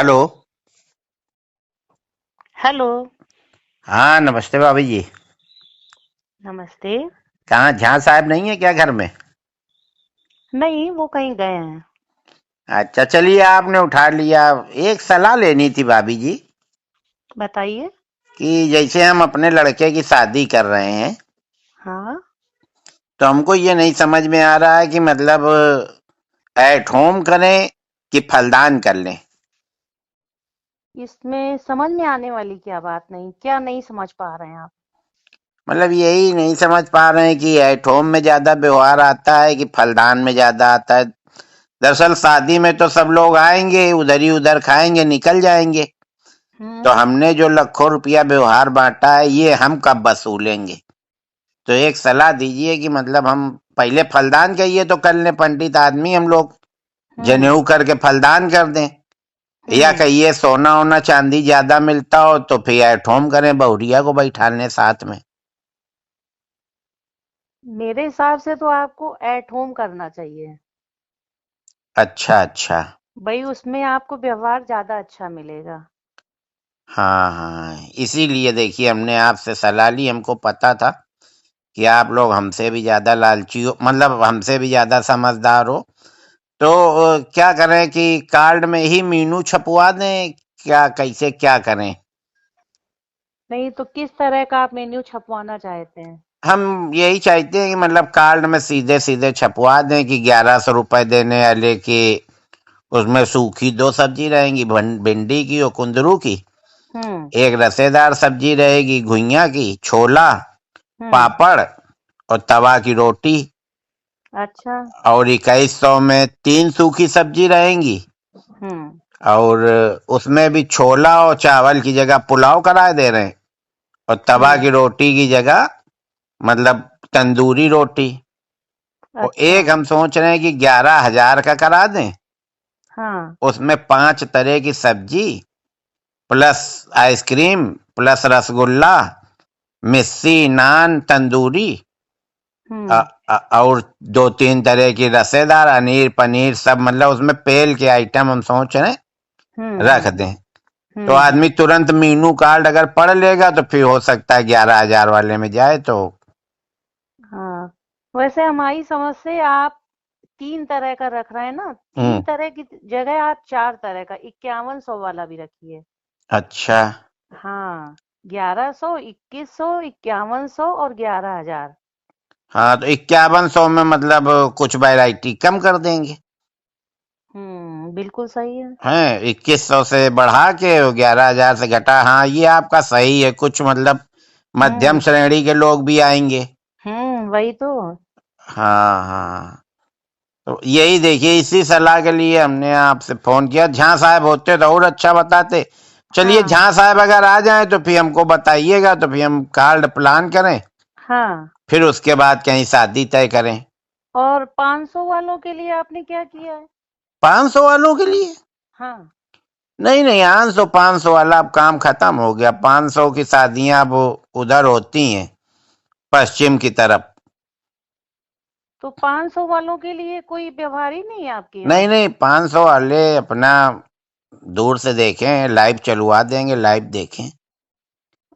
Hello. Hello. हाँ, नमस्ते भाभी जी। नमस्ते। कहाँ झा साहब नहीं है क्या घर में? नहीं, वो कहीं गए हैं। अच्छा, चलिए आपने उठा लिया। एक सलाह लेनी थी भाभी जी बताइए। कि जैसे हम अपने लड़के की शादी कर रहे हैं, हाँ। तो हमको ये नहीं समझ में आ रहा है कि मतलब एट होम करें कि फलदान कर लें। इसमें समझ में आने वाली क्या बात नहीं, क्या नहीं समझ पा रहे हैं आप? मतलब यही नहीं समझ पा रहे हैं कि एट होम में ज्यादा व्यवहार आता है कि फलदान में ज्यादा आता है। दरअसल शादी में तो सब लोग आएंगे, उधर ही उधर खाएंगे, निकल जाएंगे। तो हम्म। हमने जो लाखों रुपया व्यवहार बांटा है, ये हम कब वसूलेंगे? तो एक सलाह दीजिए कि मतलब हम पहले फलदान का ये तो कर लें, पंडित आदमी हम लोग, हम्म। जनेऊ करके फलदान कर दें। या हम्म। कहिए सोना ओना चांदी ज्यादा मिलता हो तो फिर एट होम करें, बहुरिया को बैठा लें साथ में। मेरे हिसाब से तो आपको एट होम करना चाहिए। अच्छा अच्छा। भाई उसमें आपको व्यवहार ज्यादा अच्छा मिलेगा। हाँ हाँ, इसीलिए देखिए हमने आपसे सलाह ली। हमको पता था कि आप लोग हमसे भी ज्यादा लालची हो, मतलब हमसे भी ज्यादा समझदार हो। तो क्या करें कि कार्ड में ही मीनू छपवा दें, क्या कैसे क्या करें? नहीं तो किस तरह का आप मेन्यू छपवाना चाहते हैं? हम यही चाहते हैं कि मतलब कार्ड में सीधे सीधे छपवा दें कि 1100 रुपए देने वाले के, उसमें सूखी दो सब्जी रहेंगी, भिंडी की और कुंदरू की। हम्म। एक रसेदार सब्जी रहेगी घुइयां की, छोला, हम्म। पापड़ और तवा की रोटी। अच्छा। और 2100 में 3 सूखी सब्जी रहेंगी। हम्म। और उसमें भी छोला और चावल की जगह पुलाव करा दे रहे हैं। और तवा हम्म। की रोटी की जगह मतलब तंदूरी रोटी। और अच्छा। एक हम सोच रहे हैं कि 11,000 का करा दें। हाँ। उसमें 5 तरह की सब्जी प्लस आइसक्रीम प्लस रसगुल्ला, मिस्सी, नान, तंदूरी, हम्म। और 2-3 तरह की रसेदार, अनीर पनीर सब, मतलब उसमें पेल के आइटम हम सोच रहे हैं हम्म। रख दें। तो हम्म। आदमी तुरंत मीनू कार्ड अगर पढ़ लेगा तो फिर हो सकता है 11,000 वाले में जाए तो। हाँ, वैसे हमारी समझ से आप 3 तरह का रख रहे हैं ना, 3 हम्म। तरह की जगह आप 4 तरह का 5100 वाला भी रखिए। अच्छा। हाँ, 1100, 2100, 5100 और 11,000। हाँ, तो 5100 में मतलब कुछ वैरायटी कम कर देंगे। बिल्कुल सही है। हैं, 2100 से बढ़ा के और 11,000 से घटा। हाँ, ये आपका सही है। कुछ मतलब मध्यम हम्म। श्रेणी के लोग भी आएंगे। वही तो। हाँ हाँ। तो यही देखिए, इसी सलाह के लिए हमने आपसे फोन किया। झा साहब होते तो और अच्छा बताते। चलिए, हाँ। झा साहब अगर आ जाएं तो फिर हमको बताइएगा, तो फिर हम कार्ड प्लान करें, हाँ। फिर उसके बाद कहीं शादी तय करें। और 500 वालों के लिए आपने क्या किया है? 500 वालों के लिए? हाँ। नहीं नहीं, 500 वाला अब काम खत्म हो गया। 500 की शादियां अब उधर होती हैं, पश्चिम की तरफ। तो 500 वालों के लिए कोई व्यवहार ही नहीं है आपके नहीं यहाँ? नहीं, 500 वाले अपना दूर से देखें, लाइव चलवा देंगे, लाइव देखें।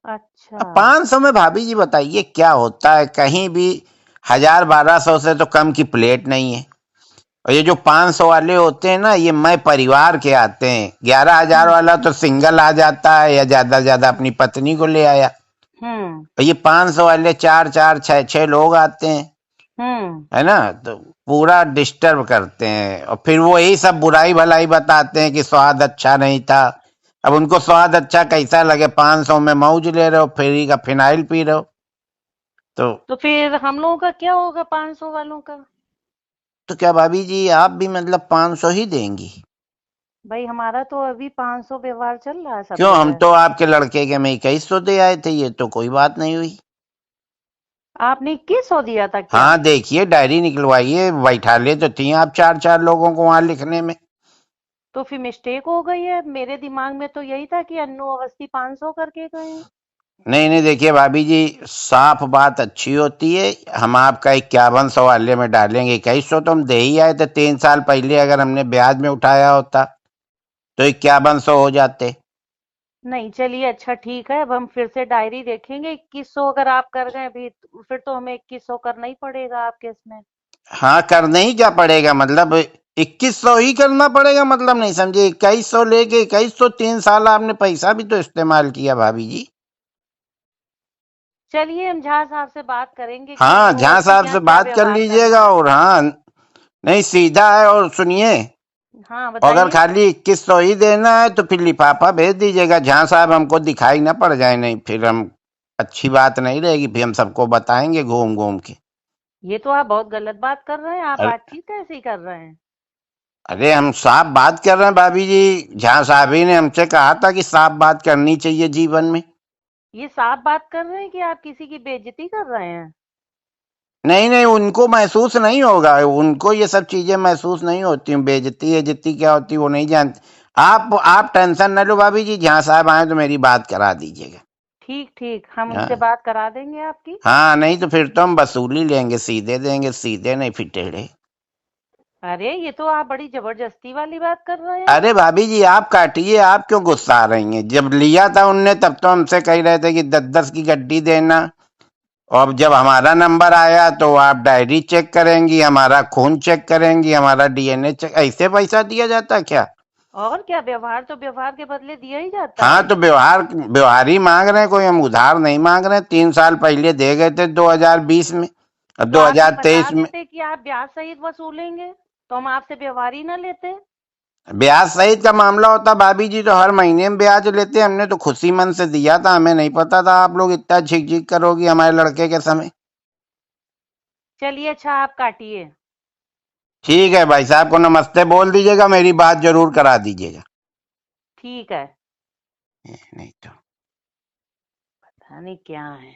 अच्छा। अब 500 में भाभी जी बताइए क्या होता है? कहीं भी 1,000-1,200 से तो कम की प्लेट नहीं है। और ये जो 500 वाले होते हैं ना, ये मैं परिवार के आते हैं। 11,000 हुँ। वाला तो सिंगल आ जाता है, या ज्यादा से ज्यादा अपनी पत्नी को ले आया। हुँ। और ये 500 वाले चार चार छह छह लोग आते हैं, हुँ। है ना? तो पूरा डिस्टर्ब करते हैं, और फिर वो यही सब बुराई भलाई बताते हैं कि स्वाद अच्छा नहीं था। अब उनको स्वाद अच्छा कैसा लगे? 500 में मौज ले रहे हो, फ्री का फिनाइल पी रहे हो। तो तो फिर हम लोगों का क्या होगा 500 वालों का? तो क्या भाभी जी आप भी मतलब 500 ही देंगी? भाई हमारा तो अभी 500 व्यवहार चल रहा है सब क्यों, हम जगह। तो आपके लड़के के में 2100 दे आए थे, ये तो कोई बात नहीं हुई। आपने 2100 दिया था क्या? हाँ, देखिए डायरी निकलवाइए, बैठा ले तो थी आप चार चार लोगों को वहां लिखने में। तो फिर मिस्टेक हो गई है। मेरे दिमाग में तो यही था कि अन्नू अवस्थी 500 करके गए हैं। नहीं नहीं, देखिए भाभी जी, साफ बात अच्छी होती है। हम आपका 5100 वाले में डालेंगे। 2100 तो हम दे ही आए थे 3 साल पहले, अगर हमने ब्याज में उठाया होता। तो 5100 हो जाते। नहीं, चलिए अच्छा ठीक है, अब हम फिर से डायरी देखेंगे। 2100 अगर आप कर गए अभी, फिर तो हमें 2100 करना ही पड़ेगा आपके इसमें। हाँ, करना ही क्या पड़ेगा, मतलब 2100 ही करना पड़ेगा, मतलब नहीं समझे। 2100 लेके 2100, 3 साल आपने पैसा भी तो इस्तेमाल किया भाभी जी। चलिए हम झा साहब से बात करेंगे कि हाँ, वो झा साहब यहाँ से क्या बात कर व्यवहार कर लीजिएगा। रहा है। और हाँ, नहीं सीधा है। और सुनिए, हाँ अगर बताइए। खाली 2100 ही देना है तो फिर लिफाफा भेज दीजिएगा। झा साहब हमको दिखाई ना पड़ जाए, नहीं फिर हम अच्छी बात नहीं रहेगी, फिर हम सबको बताएंगे घूम घूम के। ये तो आप बहुत गलत बात कर रहे हैं, आप अरे बातचीत कैसी कर रहे हैं। अरे, हम साफ बात कर रहे हैं भाभी जी। झा साहब ही ने हमसे कहा था कि साफ बात करनी चाहिए जीवन में। ये साफ बात कर रहे हैं कि आप किसी की बेइज्जती कर रहे हैं। नहीं नहीं, उनको महसूस नहीं होगा, उनको ये सब चीजें महसूस नहीं होती। बेइज्जती इज्जती क्या होती वो नहीं जानती। आप टेंशन न लो भाभी जी, जहाँ साहब आए तो मेरी बात करा दीजिएगा। ठीक ठीक, हम उनसे हाँ बात करा देंगे आपकी। हाँ, नहीं तो फिर तो हम वसूली लेंगे, सीधे देंगे, सीधे नहीं फिर टेढ़े। अरे ये तो आप बड़ी जबरदस्ती वाली बात कर रहे हैं। अरे भाभी जी, आप काटिए, आप क्यों गुस्सा आ रही हैं। जब लिया था उनने तब तो हमसे कह रहे थे कि 10-10 की गड्डी देना। और अब जब हमारा नंबर आया तो आप डायरी चेक करेंगी, हमारा खून चेक करेंगी, हमारा डीएनए चेक। ऐसे पैसा दिया जाता क्या। और क्या, व्यवहार तो व्यवहार के बदले दिया ही जाता हाँ, है। तो व्यवहार व्यवहार ही मांग रहे हैं, कोई हम उधार नहीं मांग रहे हैं। 3 साल पहले दे गए थे 2020 में और तो आप ये बता 2023 में। देते कि आप ब्याज सहित वसूलेंगे, तो हम आपसे व्यवहार ही ना लेते। ब्याज सहित का मामला होता भाभी जी तो हर महीने में ब्याज लेते। हमने तो खुशी मन से दिया था, हमें नहीं पता था आप लोग इतना झिक झिक करोगी हमारे लड़के के समय। चलिए अच्छा, आप काटिए। ठीक है, भाई साहब को नमस्ते बोल दीजिएगा, मेरी बात जरूर करा दीजिएगा। ठीक है। नहीं तो पता नहीं क्या है।